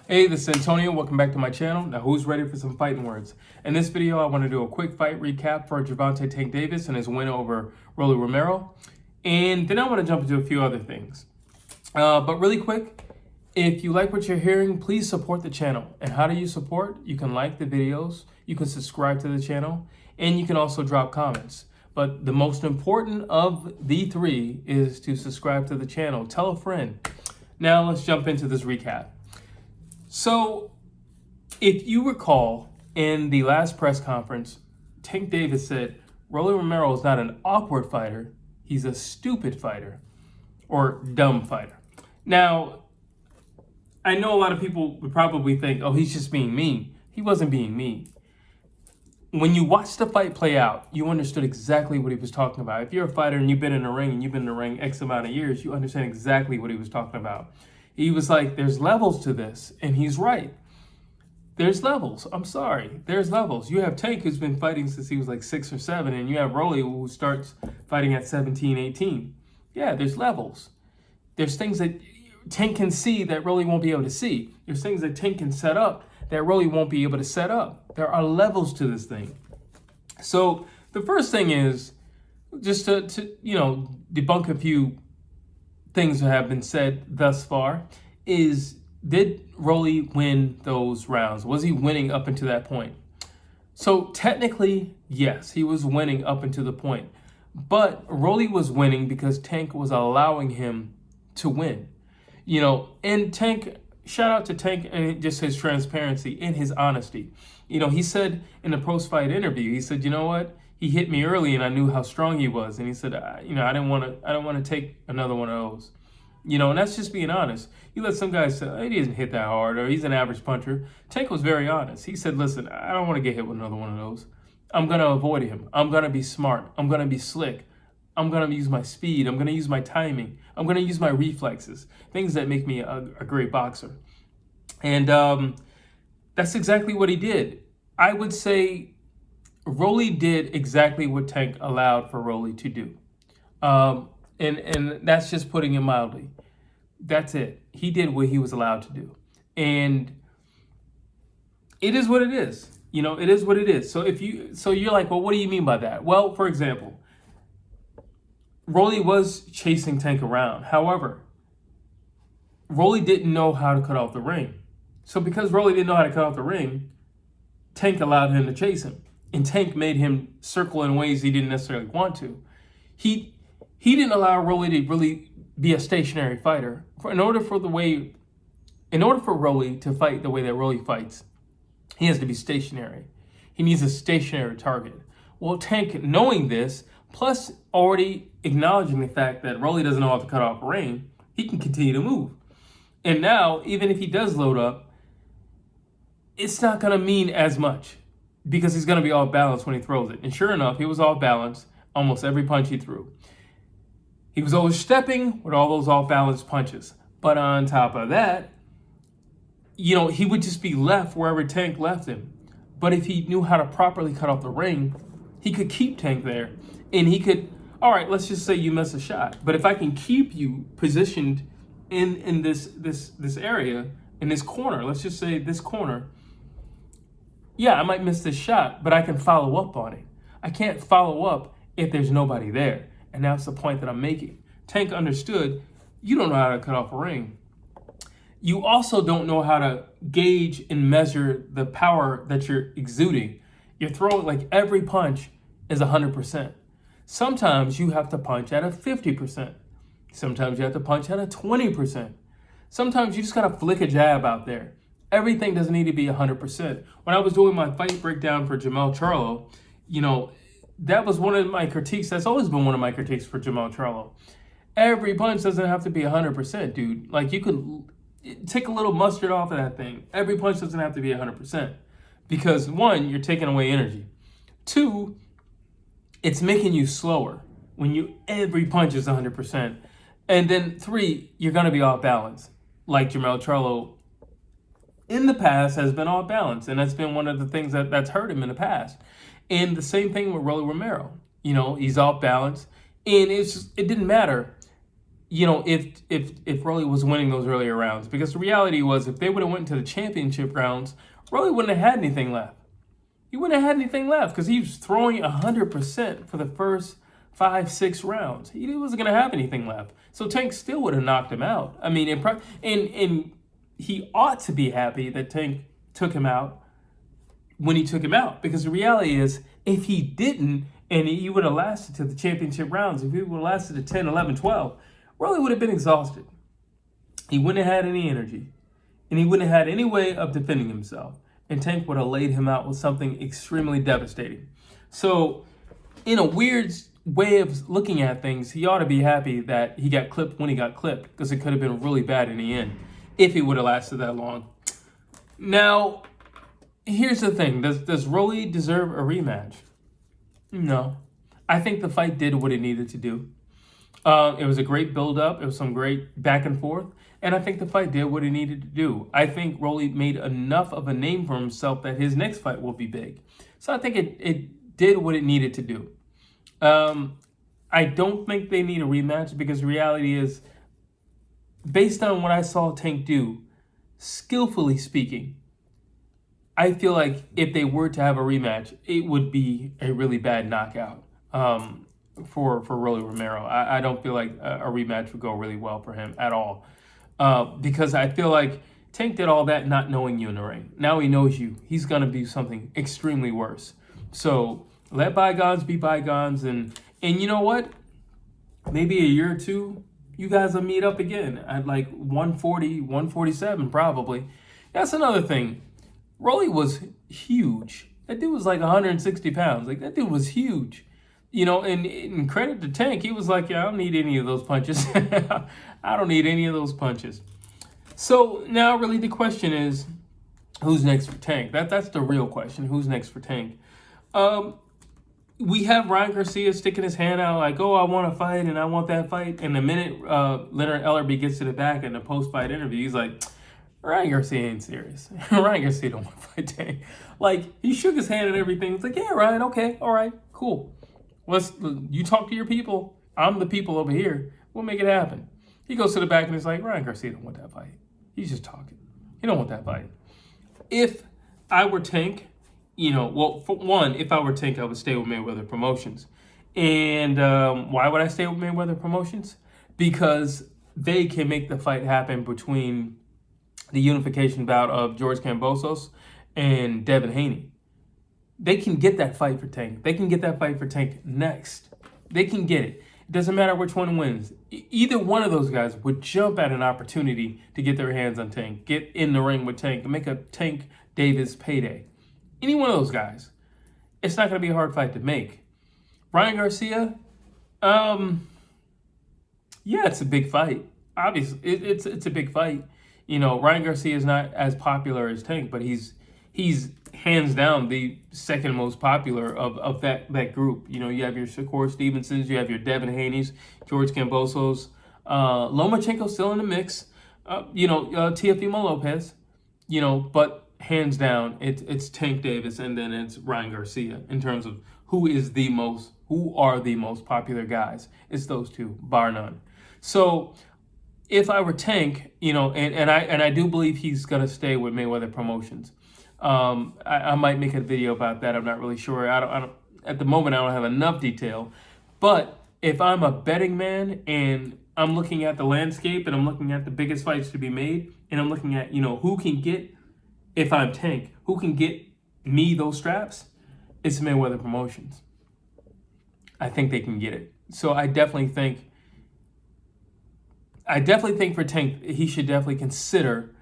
Hey, this is Antonio. Welcome back to my channel. Now, who's ready for some fighting words? In this video, I want to do a quick fight recap for Gervonta Tank Davis and his win over Rolando Romero. And then I want to jump into a few other things. But really quick, if you like what you're hearing, please support the channel. And how do you support? You can like the videos, you can subscribe to the channel, and you can also drop comments. But the most important of the three is to subscribe to the channel. Tell a friend. Now, let's jump into this recap. So, if you recall, in the last press conference, Tank Davis said, Rolando Romero is not an awkward fighter, he's a stupid fighter, or dumb fighter. Now, I know a lot of people would probably think, oh, he's just being mean. He wasn't being mean. When you watch the fight play out, you understood exactly what he was talking about. If you're a fighter and you've been in the ring, and you've been in the ring X amount of years, you understand exactly what he was talking about. He was like, there's levels to this, and he's right. There's levels. I'm sorry. There's levels. You have Tank, who's been fighting since he was like 6 or 7, and you have Rolly, who starts fighting at 17, 18. Yeah, there's levels. There's things that Tank can see that Rolly won't be able to see. There's things that Tank can set up that Rolly won't be able to set up. There are levels to this thing. So the first thing is just to debunk a few things that have been said thus far is, did Rolly win those rounds? Was he winning up until that point? So technically, yes, he was winning up until the point. But Rolly was winning because Tank was allowing him to win. And Tank, shout out to Tank and just his transparency and his honesty. He said in the post-fight interview, he said, you know what? He hit me early and I knew how strong he was. And he said, I don't want to take another one of those. And that's just being honest. You let some guys say, he doesn't hit that hard, or he's an average puncher. Tank was very honest. He said, listen, I don't want to get hit with another one of those. I'm going to avoid him. I'm going to be smart. I'm going to be slick. I'm going to use my speed. I'm going to use my timing. I'm going to use my reflexes, things that make me a great boxer. And that's exactly what he did. I would say Rolly did exactly what Tank allowed for Rolly to do. And that's just putting it mildly. That's it. He did what he was allowed to do. And it is what it is. It is what it is. So you're like, well, what do you mean by that? Well, for example, Rolly was chasing Tank around. However, Rolly didn't know how to cut off the ring. So because Rolly didn't know how to cut off the ring, Tank allowed him to chase him. And Tank made him circle in ways he didn't necessarily want to. He didn't allow Rolly to really be a stationary fighter. In order for Rolly to fight the way that Rolly fights, he has to be stationary. He needs a stationary target. Well, Tank, knowing this, plus already acknowledging the fact that Rolly doesn't know how to cut off a ring, he can continue to move. And now, even if he does load up, it's not going to mean as much because he's going to be off balance when he throws it. And sure enough, he was off balance almost every punch he threw. He was always stepping with all those off-balance punches. But on top of that, he would just be left wherever Tank left him. But if he knew how to properly cut off the ring, he could keep Tank there. And he could, all right, let's just say you miss a shot. But if I can keep you positioned in this area, in this corner, let's just say this corner, yeah, I might miss this shot, but I can follow up on it. I can't follow up if there's nobody there. And that's the point that I'm making. Tank understood, you don't know how to cut off a ring. You also don't know how to gauge and measure the power that you're exuding. You're throwing, like, every punch is 100%. Sometimes you have to punch at a 50%. Sometimes you have to punch at a 20%. Sometimes you just gotta flick a jab out there. Everything doesn't need to be 100%. When I was doing my fight breakdown for Jermell Charlo, that was one of my critiques. That's always been one of my critiques for Jermell Charlo. Every punch doesn't have to be 100%, dude. Like, you could take a little mustard off of that thing. Every punch doesn't have to be 100%. Because, one, you're taking away energy. Two, it's making you slower when every punch is 100%. And then three, you're going to be off balance. Like Jermell Charlo in the past has been off balance. And that's been one of the things that's hurt him in the past. And the same thing with Rolando Romero. He's off balance. And it didn't matter. if Rolly was winning those earlier rounds, because the reality was if they would have went to the championship rounds, Rolly wouldn't have had anything left. He wouldn't have had anything left because he was throwing 100% for the first 5-6 rounds. He wasn't going to have anything left. So Tank still would have knocked him out. I mean, and he ought to be happy that Tank took him out when he took him out, because the reality is if he didn't and he would have lasted to the championship rounds, if he would have lasted to 10, 11, 12, Rolly would have been exhausted. He wouldn't have had any energy, and he wouldn't have had any way of defending himself. And Tank would have laid him out with something extremely devastating. So, in a weird way of looking at things, he ought to be happy that he got clipped when he got clipped, because it could have been really bad in the end if he would have lasted that long. Now, here's the thing. Does Rolly deserve a rematch? No. I think the fight did what it needed to do. It was a great build-up. It was some great back and forth. And I think the fight did what it needed to do. I think Rolly made enough of a name for himself that his next fight will be big. So I think it did what it needed to do. I don't think they need a rematch, because the reality is, based on what I saw Tank do, skillfully speaking, I feel like if they were to have a rematch, it would be a really bad knockout for Rolando Romero. I don't feel like a rematch would go really well for him at all, because I feel like Tank did all that not knowing you in the ring. Now he knows you. He's going to do something extremely worse. So let bygones be bygones, and you know what? Maybe a year or two, you guys will meet up again at like 140, 147 probably. That's another thing. Rolly was huge. That dude was like 160 pounds. Like, that dude was huge. And credit to Tank, he was like, yeah, I don't need any of those punches. I don't need any of those punches. So now really the question is, who's next for Tank? That's the real question. Who's next for Tank? We have Ryan Garcia sticking his hand out like, oh, I want to fight and I want that fight. And the minute Leonard Ellerbe gets to the back in the post-fight interview, he's like, Ryan Garcia ain't serious. Ryan Garcia don't want to fight Tank. Like, he shook his hand and everything. It's like, yeah, Ryan, okay, all right, cool. You talk to your people. I'm the people over here. We'll make it happen. He goes to the back and he's like, Ryan Garcia don't want that fight. He's just talking. He don't want that fight. If I were Tank, for one, if I were Tank, I would stay with Mayweather Promotions. And why would I stay with Mayweather Promotions? Because they can make the fight happen between the unification bout of George Kambosos and Devin Haney. They can get that fight for Tank. They can get that fight for Tank next. They can get it. It doesn't matter which one wins. Either one of those guys would jump at an opportunity to get their hands on Tank, get in the ring with Tank, and make a Tank Davis payday. Any one of those guys. It's not going to be a hard fight to make. Ryan Garcia, yeah, it's a big fight. Obviously, it's a big fight. Ryan Garcia is not as popular as Tank, but he's hands down the second most popular of that group. You have your Shakur Stevensons, you have your Devin Haneys, George Kambosos, Lomachenko still in the mix, Teofimo Lopez, but hands down it's Tank Davis, and then it's Ryan Garcia in terms of who are the most popular guys. It's those two, bar none. So if I were Tank, and I do believe he's gonna stay with Mayweather Promotions. I might make a video about that. I'm not really sure. I don't at the moment. I don't have enough detail. But if I'm a betting man and I'm looking at the landscape and I'm looking at the biggest fights to be made, and I'm looking at who can get, if I'm Tank, who can get me those straps, it's Mayweather Promotions. I think they can get it. So I definitely think for Tank, he should definitely consider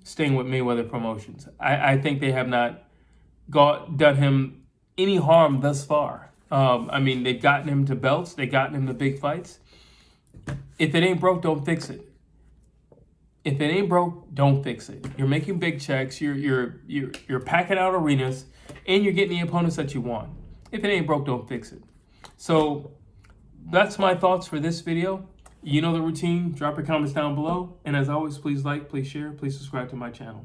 staying with Mayweather Promotions. I think they have not done him any harm thus far. They've gotten him to belts. They've gotten him to big fights. If it ain't broke, don't fix it. If it ain't broke, don't fix it. You're making big checks. You're packing out arenas, and you're getting the opponents that you want. If it ain't broke, don't fix it. So that's my thoughts for this video. You know the routine. Drop your comments down below. And as always, please like, please share, please subscribe to my channel.